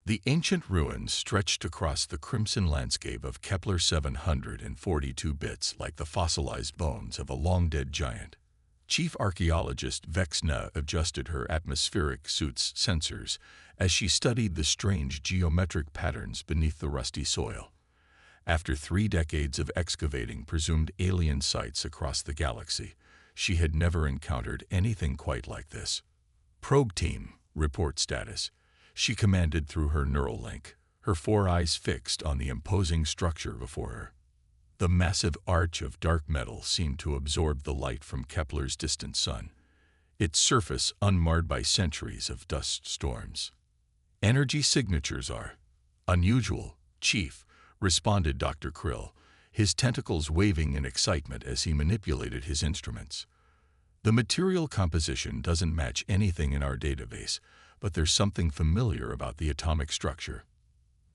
The ancient ruins stretched across the crimson landscape of Kepler 742 bits like the fossilized bones of a long-dead giant. Chief archaeologist Vexna adjusted her atmospheric suit's sensors as she studied the strange geometric patterns beneath the rusty soil. After 3 decades of excavating presumed alien sites across the galaxy, she had never encountered anything quite like this. "Probe team, report status," she commanded through her neural link, her 4 eyes fixed on the imposing structure before her. The massive arch of dark metal seemed to absorb the light from Kepler's distant sun, its surface unmarred by centuries of dust storms. "Energy signatures are unusual, Chief," responded Dr. Krill, his tentacles waving in excitement as he manipulated his instruments. "The material composition doesn't match anything in our database, but there's something familiar about the atomic structure."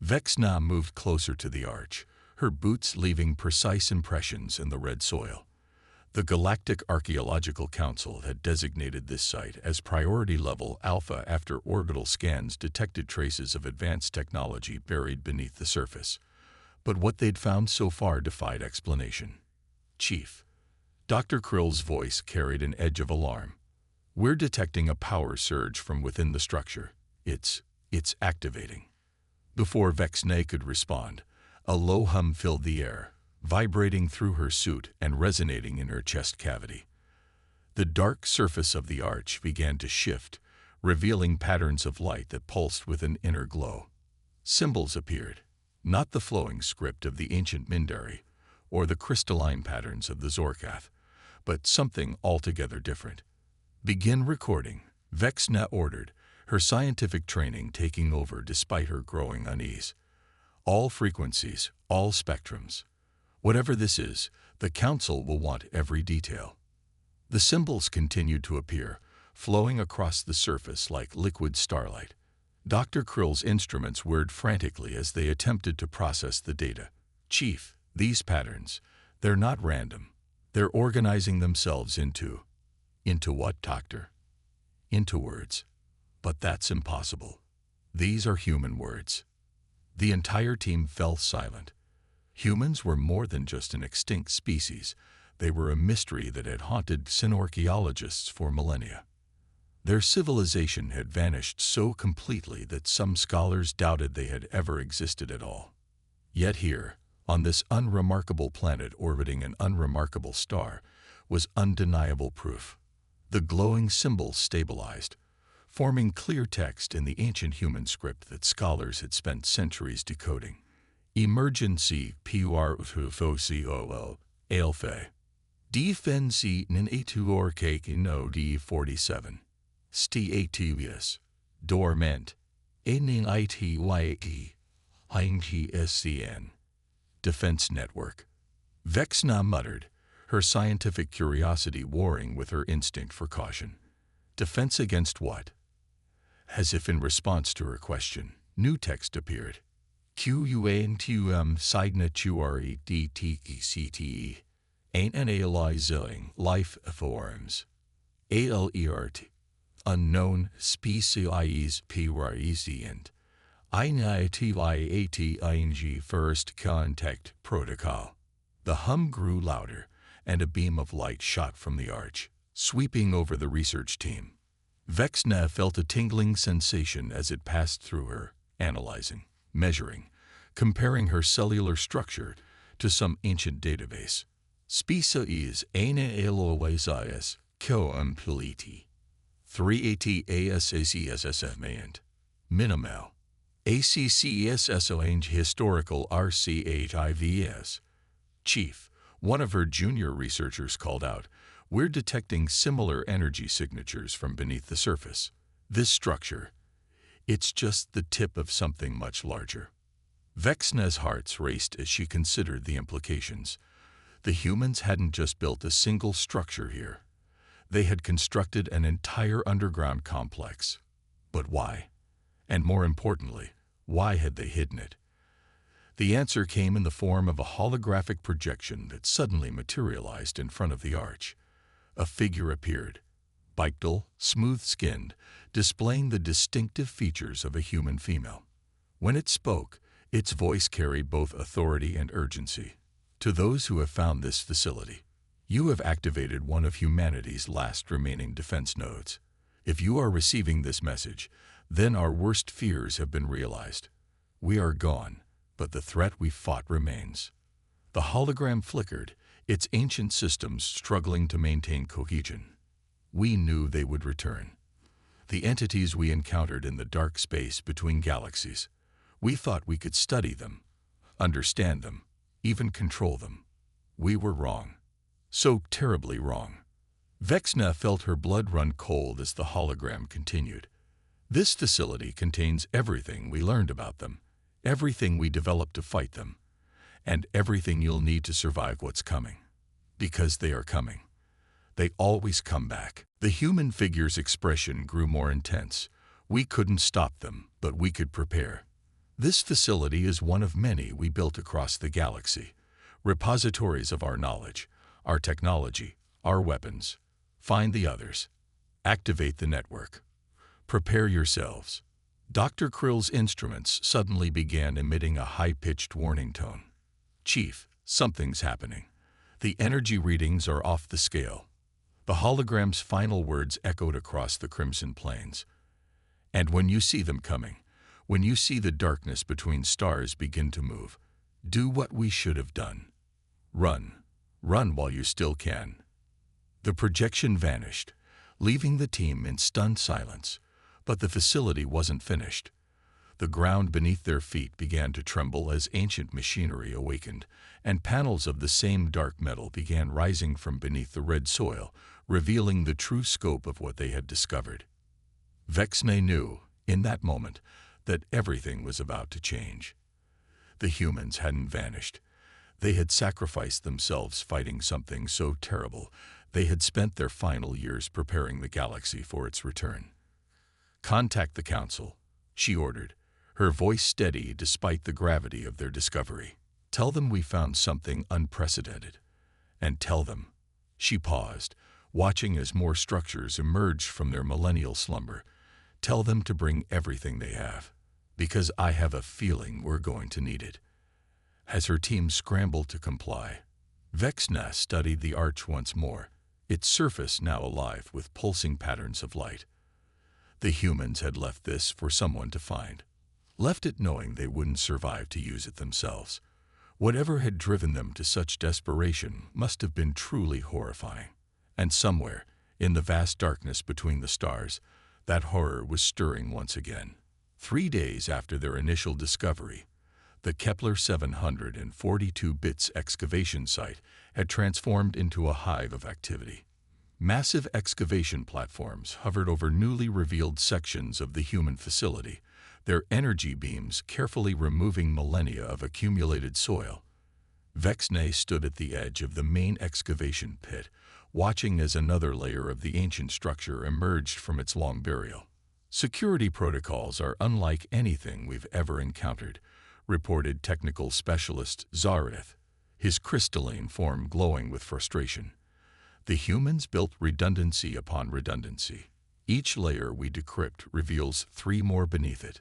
Vexna moved closer to the arch, her boots leaving precise impressions in the red soil. The Galactic Archaeological Council had designated this site as Priority Level Alpha after orbital scans detected traces of advanced technology buried beneath the surface. But what they'd found so far defied explanation. "Chief," Dr. Krill's voice carried an edge of alarm. "We're detecting a power surge from within the structure. It's activating." Before Vexna could respond, a low hum filled the air, vibrating through her suit and resonating in her chest cavity. The dark surface of the arch began to shift, revealing patterns of light that pulsed with an inner glow. Symbols appeared, not the flowing script of the ancient Mindari or the crystalline patterns of the Zorkath, but something altogether different. "Begin recording," Vexna ordered, her scientific training taking over despite her growing unease. "All frequencies, all spectrums. Whatever this is, the Council will want every detail." The symbols continued to appear, flowing across the surface like liquid starlight. Dr. Krill's instruments whirred frantically as they attempted to process the data. "Chief, these patterns, they're not random. They're organizing themselves into..." "Into what, Doctor?" "Into words. But that's impossible. These are human words." The entire team fell silent. Humans were more than just an extinct species. They were a mystery that had haunted archaeologists for millennia. Their civilization had vanished so completely that some scholars doubted they had ever existed at all. Yet here, on this unremarkable planet orbiting an unremarkable star, was undeniable proof. The glowing symbols stabilized, forming clear text in the ancient human script that scholars had spent centuries decoding. "Emergency PURFOCOL ALFA Defensi N82 no D47 Stativius Dormant ANITYE INGSCN Defense Network." Vexna muttered, her scientific curiosity warring with her instinct for caution. Defense against what? As if in response to her question, new text appeared. "QUANTUM signature DTECTE Ain't analyzing life forms. ALERT Unknown species present. INITYATING First Contact Protocol." The hum grew louder, and a beam of light shot from the arch, sweeping over the research team. Vexna felt a tingling sensation as it passed through her, analyzing, measuring, comparing her cellular structure to some ancient database. "Species analysis complete. 380 ASACSSMANT. Minimal. ACCSSOANG Historical RCHIVS." "Chief," one of her junior researchers called out, "we're detecting similar energy signatures from beneath the surface. This structure, it's just the tip of something much larger." Vexna's heart raced as she considered the implications. The humans hadn't just built a single structure here. They had constructed an entire underground complex. But why? And more importantly, why had they hidden it? The answer came in the form of a holographic projection that suddenly materialized in front of the arch. A figure appeared, bipedal, smooth-skinned, displaying the distinctive features of a human female. When it spoke, its voice carried both authority and urgency. To those who have found this facility, you have activated one of humanity's last remaining defense nodes. If you are receiving this message, then our worst fears have been realized. We are gone, but the threat we fought remains. The hologram flickered, its ancient systems struggling to maintain cohesion. We knew they would return. The entities we encountered in the dark space between galaxies. We thought we could study them, understand them, even control them. We were wrong. So terribly wrong. Vexna felt her blood run cold as the hologram continued. This facility contains everything we learned about them, everything we developed to fight them, and everything you'll need to survive what's coming. Because they are coming. They always come back. The human figure's expression grew more intense. We couldn't stop them, but we could prepare. This facility is one of many we built across the galaxy. Repositories of our knowledge, our technology, our weapons. Find the others. Activate the network. Prepare yourselves. Dr. Krill's instruments suddenly began emitting a high-pitched warning tone. Chief, something's happening. The energy readings are off the scale. The hologram's final words echoed across the crimson plains. And when you see them coming, when you see the darkness between stars begin to move, do what we should have done. Run. Run while you still can. The projection vanished, leaving the team in stunned silence, but the facility wasn't finished. The ground beneath their feet began to tremble as ancient machinery awakened, and panels of the same dark metal began rising from beneath the red soil, revealing the true scope of what they had discovered. Vexna knew, in that moment, that everything was about to change. The humans hadn't vanished. They had sacrificed themselves fighting something so terrible. They had spent their final years preparing the galaxy for its return. Contact the Council, she ordered, her voice steady despite the gravity of their discovery. Tell them we found something unprecedented. And tell them, she paused, watching as more structures emerged from their millennial slumber. Tell them to bring everything they have, because I have a feeling we're going to need it. As her team scrambled to comply, Vexna studied the arch once more, its surface now alive with pulsing patterns of light. The humans had left this for someone to find, left it knowing they wouldn't survive to use it themselves. Whatever had driven them to such desperation must have been truly horrifying. And somewhere, in the vast darkness between the stars, that horror was stirring once again. 3 days after their initial discovery, the Kepler 742 bits excavation site had transformed into a hive of activity. Massive excavation platforms hovered over newly revealed sections of the human facility, their energy beams carefully removing millennia of accumulated soil. Vexna stood at the edge of the main excavation pit, watching as another layer of the ancient structure emerged from its long burial. Security protocols are unlike anything we've ever encountered, reported technical specialist Zareth, his crystalline form glowing with frustration. The humans built redundancy upon redundancy. Each layer we decrypt reveals 3 more beneath it.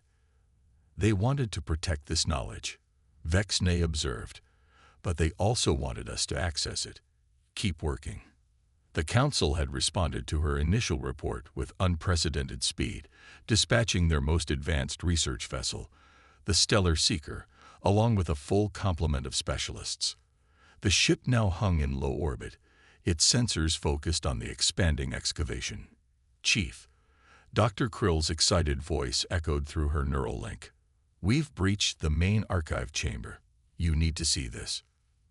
They wanted to protect this knowledge, Vexna observed, but they also wanted us to access it. Keep working. The Council had responded to her initial report with unprecedented speed, dispatching their most advanced research vessel, the Stellar Seeker, along with a full complement of specialists. The ship now hung in low orbit, its sensors focused on the expanding excavation. Chief, Dr. Krill's excited voice echoed through her neural link. We've breached the main archive chamber. You need to see this.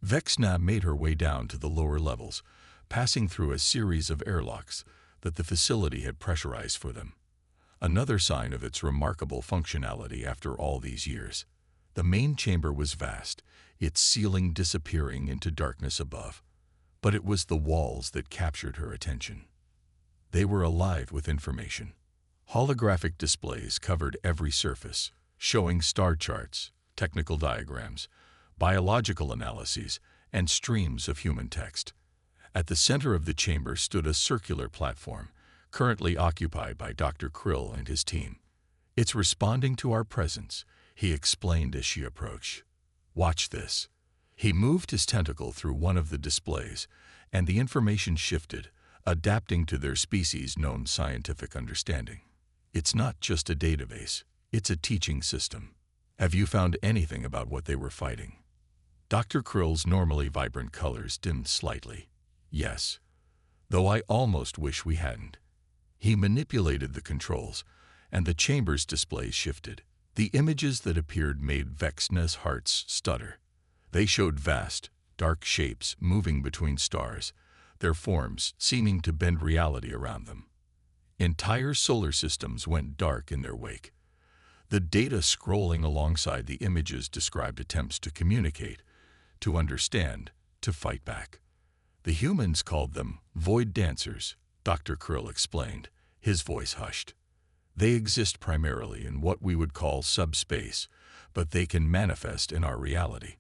Vexna made her way down to the lower levels, passing through a series of airlocks that the facility had pressurized for them. Another sign of its remarkable functionality after all these years. The main chamber was vast, its ceiling disappearing into darkness above. But it was the walls that captured her attention. They were alive with information. Holographic displays covered every surface, showing star charts, technical diagrams, biological analyses, and streams of human text. At the center of the chamber stood a circular platform, currently occupied by Dr. Krill and his team. It's responding to our presence, he explained as she approached. "Watch this." He moved his tentacle through one of the displays, and the information shifted, adapting to their species' known scientific understanding. "It's not just a database, it's a teaching system. Have you found anything about what they were fighting?" Dr. Krill's normally vibrant colors dimmed slightly. "Yes, though I almost wish we hadn't." He manipulated the controls, and the chamber's displays shifted. The images that appeared made Vexna's hearts stutter. They showed vast, dark shapes moving between stars, their forms seeming to bend reality around them. Entire solar systems went dark in their wake. The data scrolling alongside the images described attempts to communicate, to understand, to fight back. The humans called them void dancers, Dr. Krill explained, his voice hushed. They exist primarily in what we would call subspace, but they can manifest in our reality.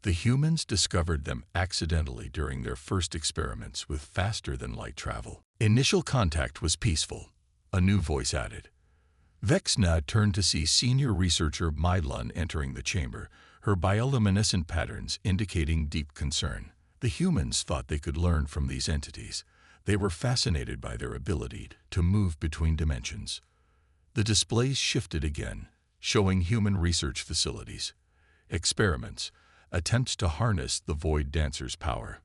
The humans discovered them accidentally during their first experiments with faster-than-light travel. Initial contact was peaceful, a new voice added. Vexna turned to see senior researcher Mylun entering the chamber, her bioluminescent patterns indicating deep concern. The humans thought they could learn from these entities. They were fascinated by their ability to move between dimensions. The displays shifted again, showing human research facilities, experiments, attempts to harness the Void Dancer's power.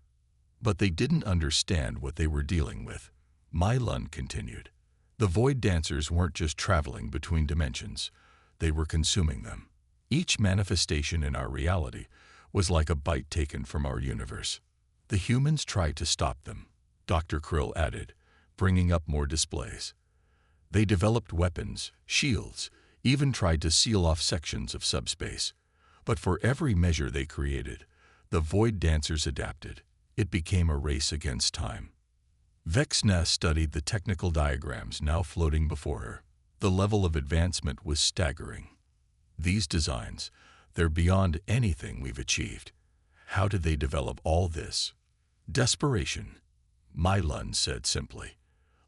But they didn't understand what they were dealing with. Mylun continued. The Void Dancers weren't just traveling between dimensions, they were consuming them. Each manifestation in our reality was like a bite taken from our universe. The humans tried to stop them, Dr. Krill added, bringing up more displays. They developed weapons, shields, even tried to seal off sections of subspace. But for every measure they created, the Void Dancers adapted. It became a race against time. Vexna studied the technical diagrams now floating before her. The level of advancement was staggering. These designs, they're beyond anything we've achieved. How did they develop all this? Desperation, Mylun said simply.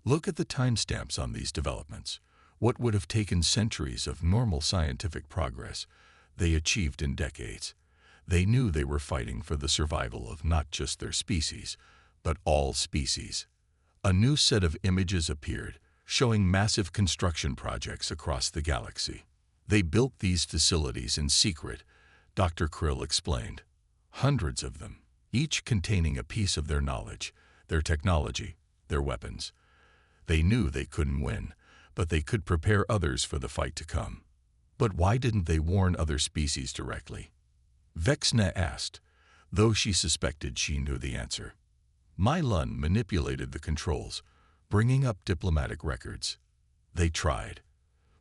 Look at the timestamps on these developments. What would have taken centuries of normal scientific progress, they achieved in decades. They knew they were fighting for the survival of not just their species, but all species. A new set of images appeared, showing massive construction projects across the galaxy. They built these facilities in secret, Dr. Krill explained. Hundreds of them, each containing a piece of their knowledge, their technology, their weapons. They knew they couldn't win, but they could prepare others for the fight to come. But why didn't they warn other species directly? Vexna asked, though she suspected she knew the answer. Mylun manipulated the controls, bringing up diplomatic records. They tried,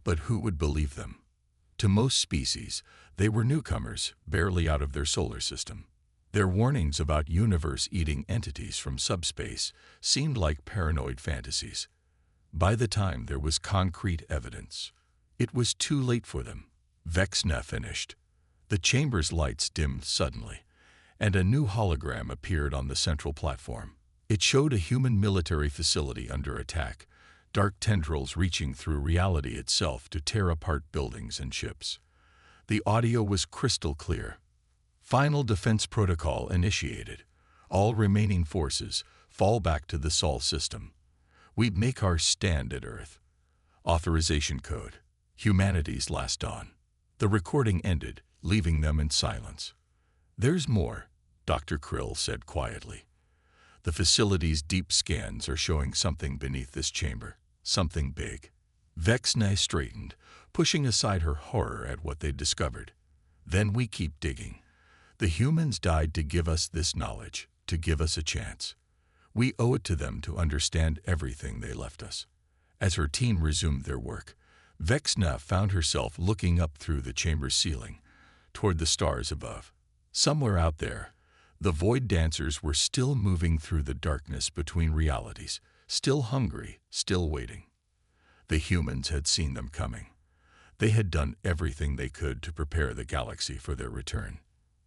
but who would believe them? To most species, they were newcomers, barely out of their solar system. Their warnings about universe-eating entities from subspace seemed like paranoid fantasies. By the time there was concrete evidence, it was too late for them. Vexna finished. The chamber's lights dimmed suddenly, and a new hologram appeared on the central platform. It showed a human military facility under attack, dark tendrils reaching through reality itself to tear apart buildings and ships. The audio was crystal clear. Final defense protocol initiated. All remaining forces fall back to the Sol system. We make our stand at Earth. Authorization code. Humanity's last dawn. The recording ended, leaving them in silence. There's more, Dr. Krill said quietly. The facility's deep scans are showing something beneath this chamber, something big. Vexna straightened, pushing aside her horror at what they'd discovered. Then we keep digging. The humans died to give us this knowledge, to give us a chance. We owe it to them to understand everything they left us. As her team resumed their work, Vexna found herself looking up through the chamber's ceiling, toward the stars above. Somewhere out there, the Void Dancers were still moving through the darkness between realities, still hungry, still waiting. The humans had seen them coming. They had done everything they could to prepare the galaxy for their return.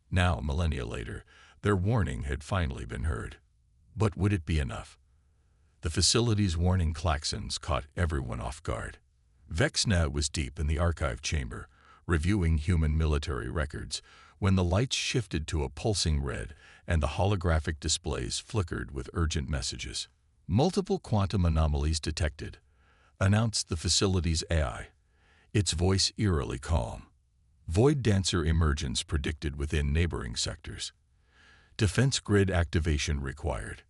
Now, millennia later, their warning had finally been heard. But would it be enough? The facility's warning klaxons caught everyone off guard. Vexna was deep in the archive chamber, reviewing human military records, when the lights shifted to a pulsing red and the holographic displays flickered with urgent messages. "Multiple quantum anomalies detected," announced the facility's AI, its voice eerily calm. "Void dancer emergence predicted within neighboring sectors. Defense grid activation required."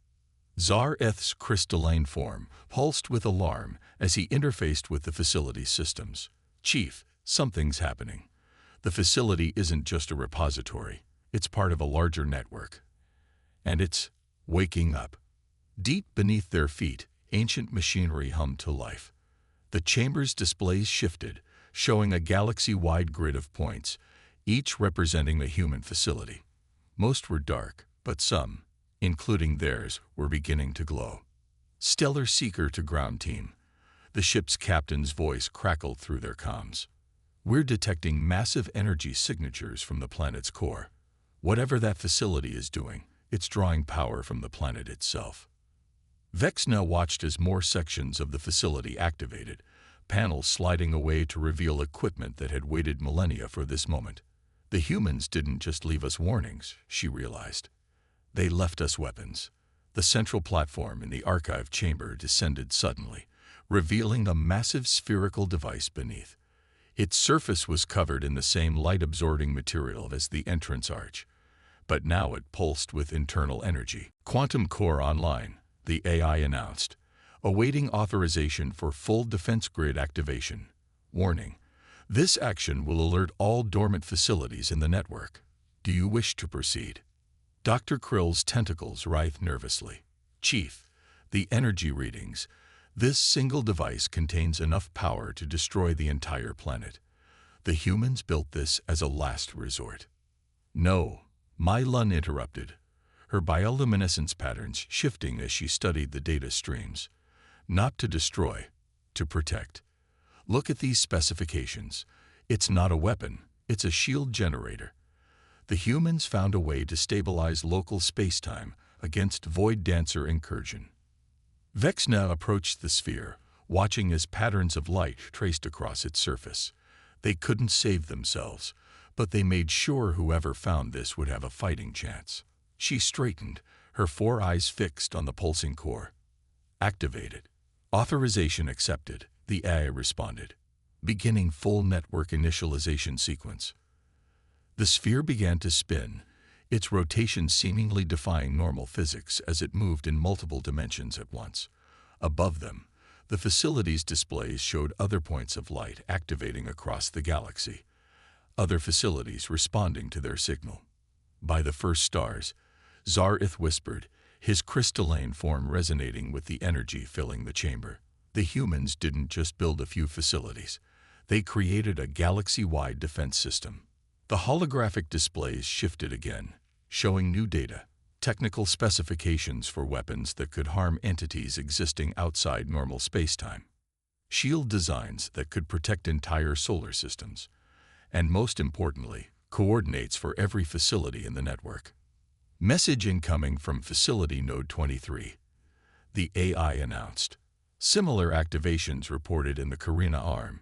Sci-F's crystalline form pulsed with alarm as he interfaced with the facility's systems. "Chief, something's happening. The facility isn't just a repository, it's part of a larger network. And it's waking up." Deep beneath their feet, ancient machinery hummed to life. The chamber's displays shifted, showing a galaxy-wide grid of points, each representing a human facility. Most were dark, but some, including theirs, were beginning to glow. "Stellar Seeker to ground team." The ship's captain's voice crackled through their comms. "We're detecting massive energy signatures from the planet's core. Whatever that facility is doing, it's drawing power from the planet itself." Vexna watched as more sections of the facility activated, panels sliding away to reveal equipment that had waited millennia for this moment. "The humans didn't just leave us warnings," she realized. "They left us weapons." The central platform in the archive chamber descended suddenly, revealing a massive spherical device beneath. Its surface was covered in the same light-absorbing material as the entrance arch, but now it pulsed with internal energy. "Quantum core online," the AI announced, awaiting authorization for full defense grid activation. "Warning: this action will alert all dormant facilities in the network. Do you wish to proceed?" Dr. Krill's tentacles writhed nervously. "Chief, the energy readings. This single device contains enough power to destroy the entire planet. The humans built this as a last resort." "No," Mai Lun interrupted, her bioluminescence patterns shifting as she studied the data streams. "Not to destroy, to protect. Look at these specifications. It's not a weapon, it's a shield generator. The humans found a way to stabilize local spacetime against Void Dancer incursion." Vexna approached the sphere, watching as patterns of light traced across its surface. They couldn't save themselves, but they made sure whoever found this would have a fighting chance. She straightened, her four eyes fixed on the pulsing core. "Activated. Authorization accepted," the AI responded, beginning full network initialization sequence. The sphere began to spin, its rotation seemingly defying normal physics as it moved in multiple dimensions at once. Above them, the facility's displays showed other points of light activating across the galaxy, other facilities responding to their signal. "By the first stars," Sci-F whispered, his crystalline form resonating with the energy filling the chamber. "The humans didn't just build a few facilities. They created a galaxy-wide defense system." The holographic displays shifted again, showing new data, technical specifications for weapons that could harm entities existing outside normal spacetime, shield designs that could protect entire solar systems, and most importantly, coordinates for every facility in the network. "Message incoming from Facility Node 23, the AI announced. Similar activations reported in the Carina arm.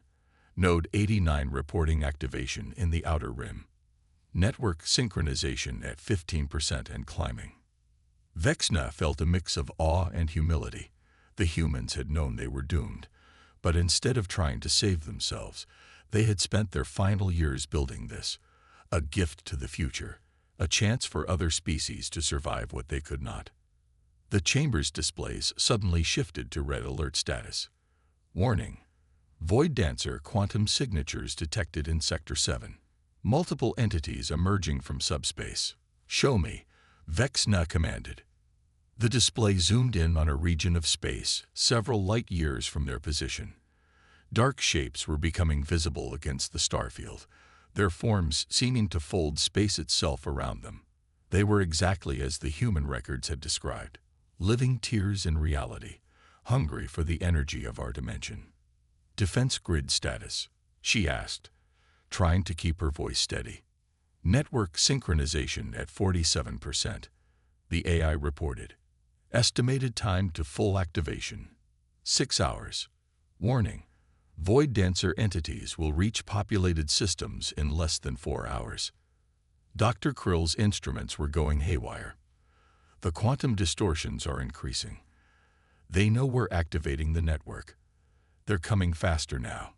Node 89 reporting activation in the outer rim. Network synchronization at 15% and climbing." Vexna felt a mix of awe and humility. The humans had known they were doomed, but instead of trying to save themselves, they had spent their final years building this, a gift to the future, a chance for other species to survive what they could not. The chamber's displays suddenly shifted to red alert status. "Warning: Void Dancer quantum signatures detected in Sector 7. Multiple entities emerging from subspace." "Show me," Vexna commanded. The display zoomed in on a region of space several light years from their position. Dark shapes were becoming visible against the starfield, their forms seeming to fold space itself around them. They were exactly as the human records had described, living tears in reality, hungry for the energy of our dimension. "Defense grid status?" she asked, trying to keep her voice steady. "Network synchronization at 47%, the AI reported. Estimated time to full activation: 6 hours. Warning: Void dancer entities will reach populated systems in less than 4 hours. Dr. Krill's instruments were going haywire. The quantum distortions are increasing. They know we're activating the network. They're coming faster now.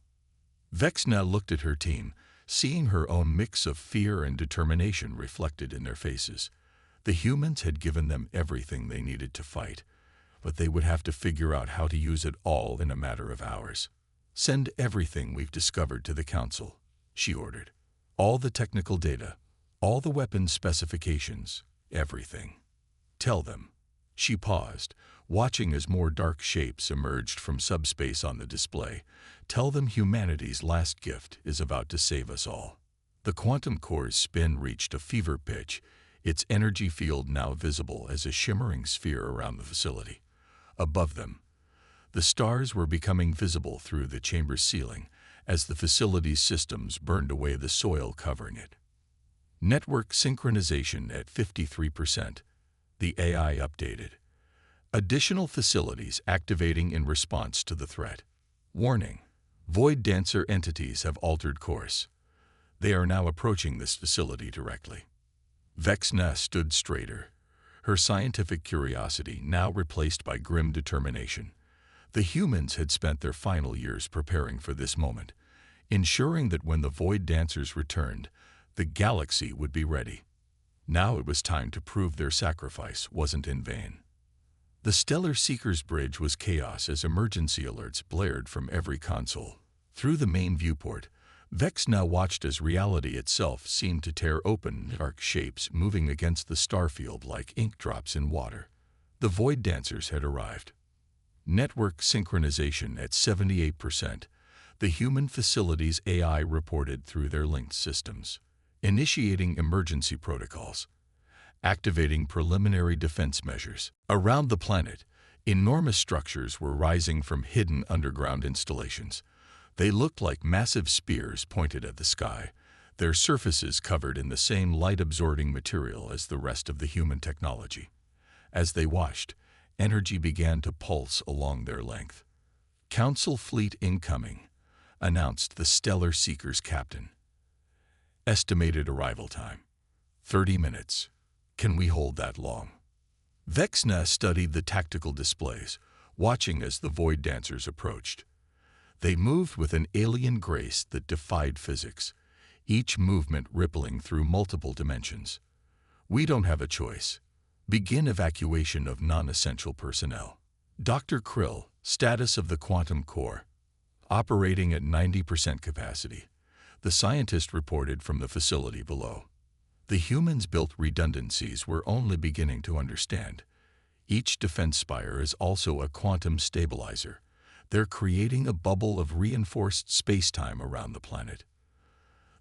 Vexna looked at her team, seeing her own mix of fear and determination reflected in their faces. The humans had given them everything they needed to fight, but they would have to figure out how to use it all in a matter of hours. "Send everything we've discovered to the Council," she ordered. "All the technical data, all the weapons specifications, everything. Tell them." She paused, watching as more dark shapes emerged from subspace on the display. "Tell them humanity's last gift is about to save us all." The quantum core's spin reached a fever pitch, its energy field now visible as a shimmering sphere around the facility. Above them, the stars were becoming visible through the chamber's ceiling as the facility's systems burned away the soil covering it. Network synchronization at 53%. The AI updated. Additional facilities activating in response to the threat. Warning: Void dancer entities have altered course. They are now approaching this facility directly. Vexna stood straighter, her scientific curiosity now replaced by grim determination. The humans had spent their final years preparing for this moment, ensuring that when the Void Dancers returned, the galaxy would be ready. Now it was time to prove their sacrifice wasn't in vain. The Stellar Seeker's bridge was chaos as emergency alerts blared from every console. Through the main viewport, Vexna watched as reality itself seemed to tear open, dark shapes moving against the starfield like ink drops in water. The Void Dancers had arrived. Network synchronization at 78%. The human facility's AI reported through their linked systems. Initiating emergency protocols. Activating preliminary defense measures. Around the planet, enormous structures were rising from hidden underground installations. They looked like massive spears pointed at the sky, their surfaces covered in the same light-absorbing material as the rest of the human technology. As they watched, energy began to pulse along their length. "Council fleet incoming," announced the Stellar Seeker's captain. "Estimated arrival time: 30 minutes. Can we hold that long?" Vexna studied the tactical displays, watching as the Void Dancers approached. They moved with an alien grace that defied physics, each movement rippling through multiple dimensions. "We don't have a choice. Begin evacuation of non-essential personnel." Dr. Krill, status of the quantum core. Operating at 90% capacity. The scientist reported from the facility below. The humans built redundancies we're only beginning to understand. Each defense spire is also a quantum stabilizer. They're creating a bubble of reinforced space-time around the planet.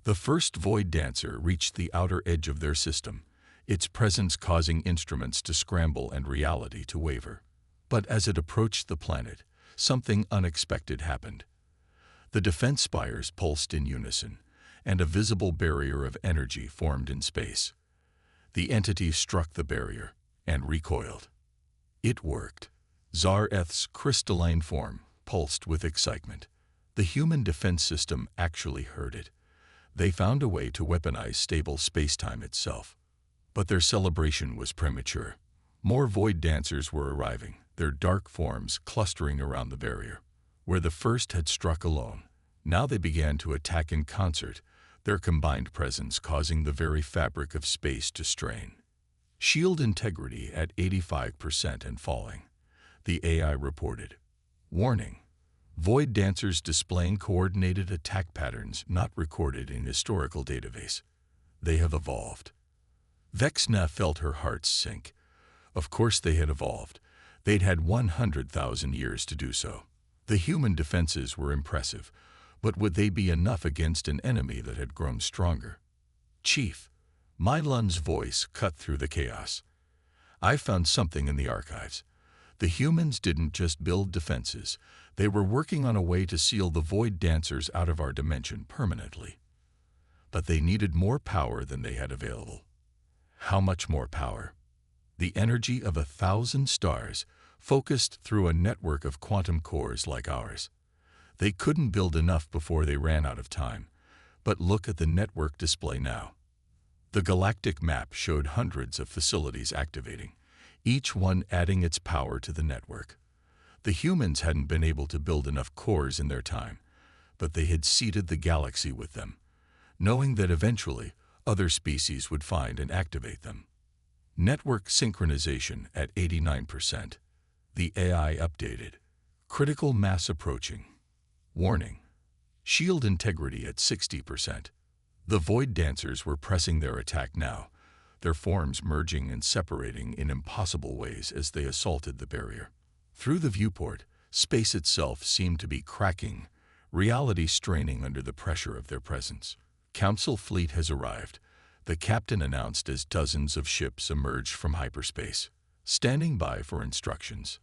The first Void Dancer reached the outer edge of their system, its presence causing instruments to scramble and reality to waver. But as it approached the planet, something unexpected happened. The defense spires pulsed in unison, and a visible barrier of energy formed in space. The entity struck the barrier and recoiled. It worked. Sci-F's crystalline form pulsed with excitement. The human defense system actually heard it. They found a way to weaponize stable space-time itself. But their celebration was premature. More Void Dancers were arriving, their dark forms clustering around the barrier. Where the first had struck alone, now they began to attack in concert, their combined presence causing the very fabric of space to strain. Shield integrity at 85% and falling. The AI reported. Warning: Void Dancers displaying coordinated attack patterns not recorded in historical database. They have evolved. Vexna felt her heart sink. Of course they had evolved. They'd had 100,000 years to do so. The human defenses were impressive, but would they be enough against an enemy that had grown stronger? "Chief," Mylun's voice cut through the chaos. "I found something in the archives. The humans didn't just build defenses. They were working on a way to seal the Void Dancers out of our dimension permanently. But they needed more power than they had available." "How much more power?" "The energy of 1,000 stars, focused through a network of quantum cores like ours. They couldn't build enough before they ran out of time. But look at the network display now. The galactic map showed hundreds of facilities activating, each one adding its power to the network. The humans hadn't been able to build enough cores in their time, but they had seeded the galaxy with them, knowing that eventually other species would find and activate them. Network synchronization at 89%. The AI updated. Critical mass approaching. Warning. Shield integrity at 60%. The Void Dancers were pressing their attack now, their forms merging and separating in impossible ways as they assaulted the barrier. Through the viewport, space itself seemed to be cracking, reality straining under the pressure of their presence. Council fleet has arrived, the captain announced as dozens of ships emerged from hyperspace, standing by for instructions.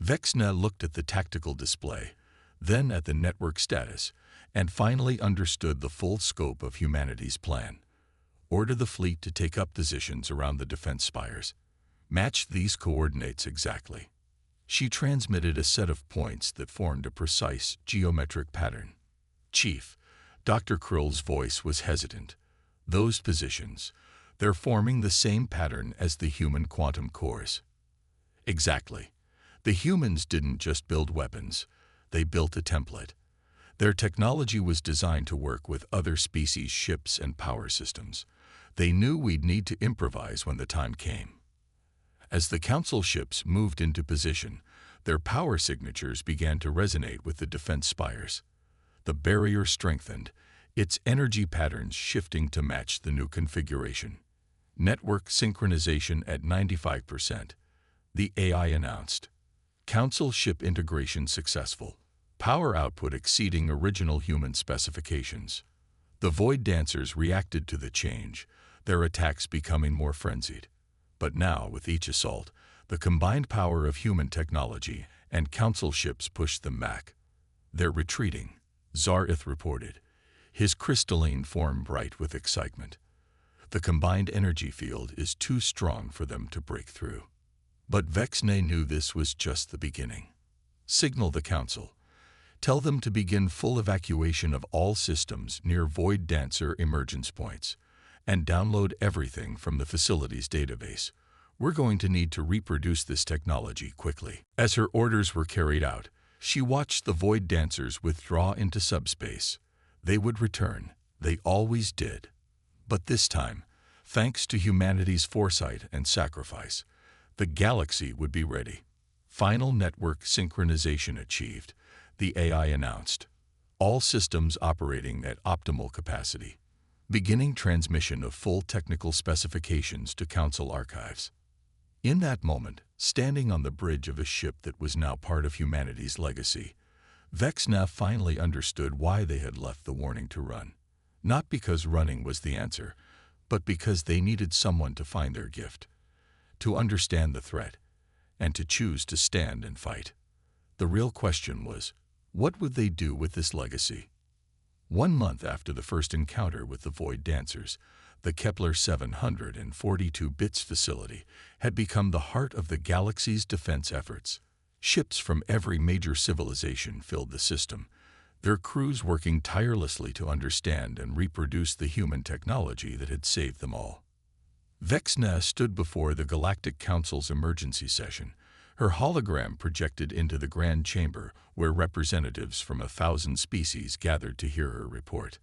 Vexna looked at the tactical display, then at the network status, and finally understood the full scope of humanity's plan. Order the fleet to take up positions around the defense spires. Match these coordinates exactly. She transmitted a set of points that formed a precise geometric pattern. Chief, Dr. Krill's voice was hesitant. Those positions, they're forming the same pattern as the human quantum cores. Exactly. The humans didn't just build weapons, they built a template. Their technology was designed to work with other species' ships and power systems. They knew we'd need to improvise when the time came. As the Council ships moved into position, their power signatures began to resonate with the defense spires. The barrier strengthened, its energy patterns shifting to match the new configuration. Network synchronization at 95%. The AI announced. Council ship integration successful. Power output exceeding original human specifications. The Void Dancers reacted to the change, their attacks becoming more frenzied. But now, with each assault, the combined power of human technology and Council ships pushed them back. They're retreating, Zareth reported, his crystalline form bright with excitement. The combined energy field is too strong for them to break through. But Vexna knew this was just the beginning. Signal the Council. Tell them to begin full evacuation of all systems near Void Dancer emergence points, and download everything from the facility's database. We're going to need to reproduce this technology quickly. As her orders were carried out, she watched the Void Dancers withdraw into subspace. They would return. They always did. But this time, thanks to humanity's foresight and sacrifice, the galaxy would be ready. Final network synchronization achieved, the AI announced. All systems operating at optimal capacity. Beginning transmission of full technical specifications to Council archives. In that moment, standing on the bridge of a ship that was now part of humanity's legacy, Vexna finally understood why they had left the warning to run. Not because running was the answer, but because they needed someone to find their gift, to understand the threat, and to choose to stand and fight. The real question was, what would they do with this legacy? 1 month after the first encounter with the Void Dancers, the Kepler 742 bits facility had become the heart of the galaxy's defense efforts. Ships from every major civilization filled the system, their crews working tirelessly to understand and reproduce the human technology that had saved them all. Vexna stood before the Galactic Council's emergency session, her hologram projected into the Grand Chamber where representatives from 1,000 species gathered to hear her report.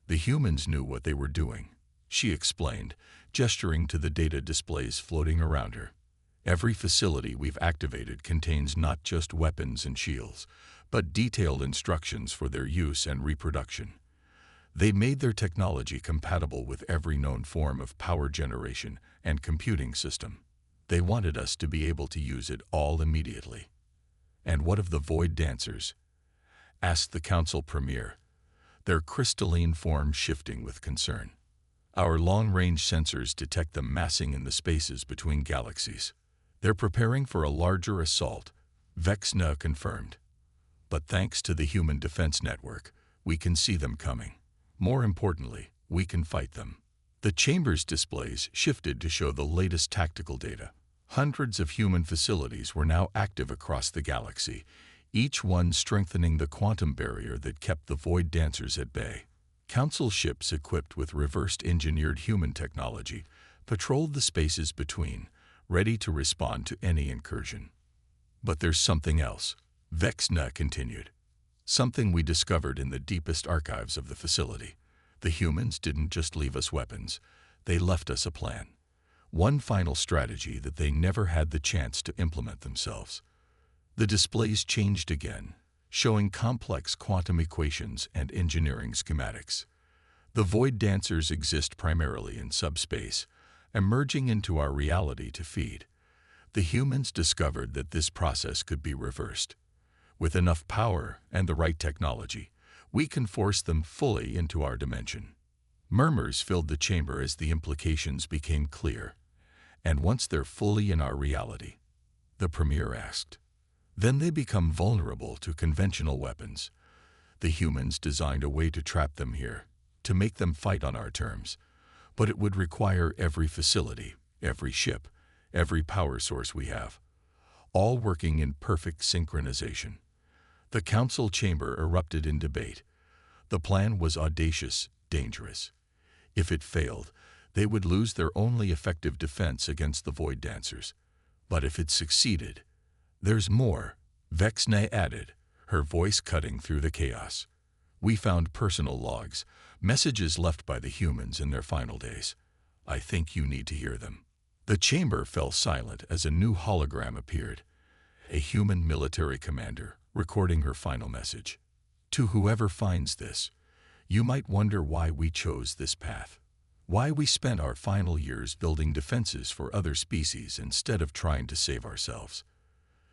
The humans knew what they were doing, she explained, gesturing to the data displays floating around her. Every facility we've activated contains not just weapons and shields, but detailed instructions for their use and reproduction. They made their technology compatible with every known form of power generation and computing system. They wanted us to be able to use it all immediately. And what of the Void Dancers? Asked the Council Premier, their crystalline form shifting with concern. Our long-range sensors detect them massing in the spaces between galaxies. They're preparing for a larger assault, Vexna confirmed. But thanks to the Human Defense Network, we can see them coming. More importantly, we can fight them. The chamber's displays shifted to show the latest tactical data. Hundreds of human facilities were now active across the galaxy, each one strengthening the quantum barrier that kept the Void Dancers at bay. Council ships equipped with reversed-engineered human technology patrolled the spaces between, ready to respond to any incursion. But there's something else, Vexna continued. Something we discovered in the deepest archives of the facility. The humans didn't just leave us weapons, they left us a plan. One final strategy that they never had the chance to implement themselves. The displays changed again, showing complex quantum equations and engineering schematics. The Void Dancers exist primarily in subspace, emerging into our reality to feed. The humans discovered that this process could be reversed. With enough power and the right technology, we can force them fully into our dimension. Murmurs filled the chamber as the implications became clear. And once they're fully in our reality, the Premier asked, then they become vulnerable to conventional weapons. The humans designed a way to trap them here, to make them fight on our terms. But it would require every facility, every ship, every power source we have, all working in perfect synchronization. The council chamber erupted in debate. The plan was audacious, dangerous. If it failed, they would lose their only effective defense against the Void Dancers. But if it succeeded, there's more, Vexna added, her voice cutting through the chaos. We found personal logs, messages left by the humans in their final days. I think you need to hear them. The chamber fell silent as a new hologram appeared, a human military commander recording her final message. To whoever finds this, you might wonder why we chose this path. Why we spent our final years building defenses for other species instead of trying to save ourselves.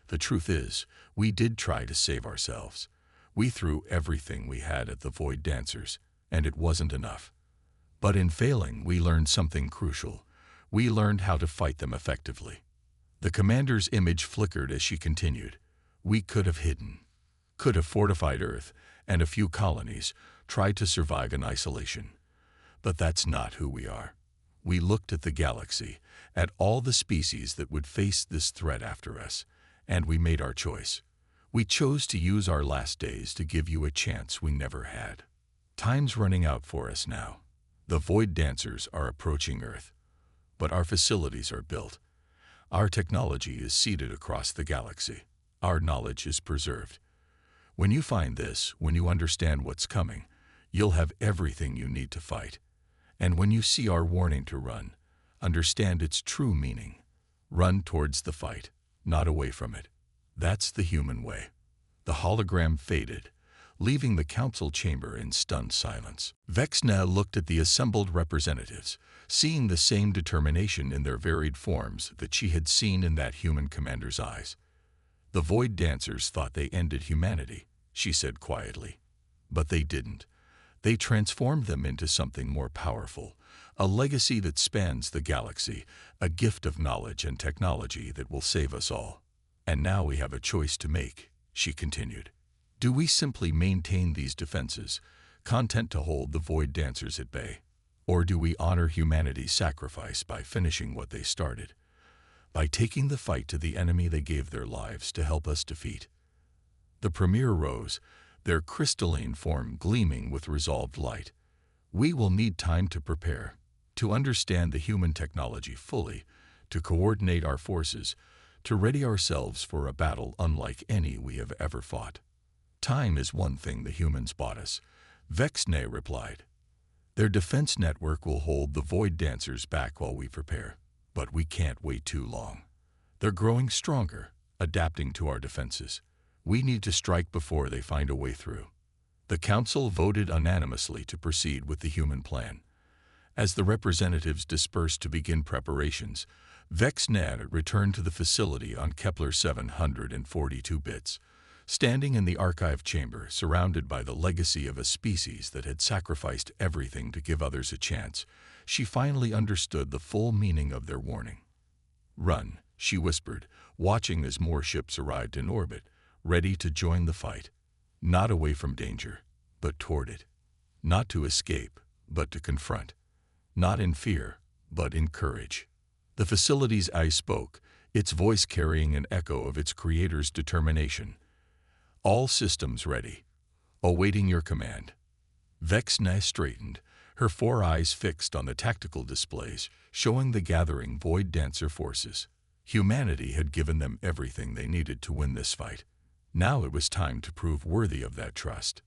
The truth is, we did try to save ourselves. We threw everything we had at the Void Dancers, and it wasn't enough. But in failing, we learned something crucial. We learned how to fight them effectively. The commander's image flickered as she continued. We could have hidden, could have fortified Earth and a few colonies, tried to survive in isolation. But that's not who we are. We looked at the galaxy, at all the species that would face this threat after us, and we made our choice. We chose to use our last days to give you a chance we never had. Time's running out for us now. The Void Dancers are approaching Earth, but our facilities are built. Our technology is seeded across the galaxy. Our knowledge is preserved. When you find this, when you understand what's coming, you'll have everything you need to fight. And when you see our warning to run, understand its true meaning. Run towards the fight, not away from it. That's the human way. The hologram faded, leaving the council chamber in stunned silence. Vexna looked at the assembled representatives, seeing the same determination in their varied forms that she had seen in that human commander's eyes. The Void Dancers thought they ended humanity, she said quietly. But they didn't. They transformed them into something more powerful, a legacy that spans the galaxy, a gift of knowledge and technology that will save us all. And now we have a choice to make, she continued. Do we simply maintain these defenses, content to hold the Void Dancers at bay? Or do we honor humanity's sacrifice by finishing what they started? By taking the fight to the enemy they gave their lives to help us defeat? The Premier rose, their crystalline form gleaming with resolved light. We will need time to prepare, to understand the human technology fully, to coordinate our forces, to ready ourselves for a battle unlike any we have ever fought. Time is one thing the humans bought us, Vexna replied. Their defense network will hold the Void Dancers back while we prepare, but we can't wait too long. They're growing stronger, adapting to our defenses. We need to strike before they find a way through. The council voted unanimously to proceed with the human plan. As the representatives dispersed to begin preparations, Vexna returned to the facility on Kepler 742 bits. Standing in the archive chamber, surrounded by the legacy of a species that had sacrificed everything to give others a chance, she finally understood the full meaning of their warning. Run, she whispered, watching as more ships arrived in orbit, ready to join the fight. Not away from danger, but toward it. Not to escape, but to confront. Not in fear, but in courage. The facility's eye spoke, its voice carrying an echo of its creator's determination. All systems ready. Awaiting your command. Vexna straightened, her 4 eyes fixed on the tactical displays, showing the gathering Void Dancer forces. Humanity had given them everything they needed to win this fight. Now it was time to prove worthy of that trust.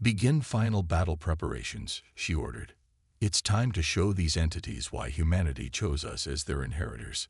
Begin final battle preparations, she ordered. It's time to show these entities why humanity chose us as their inheritors.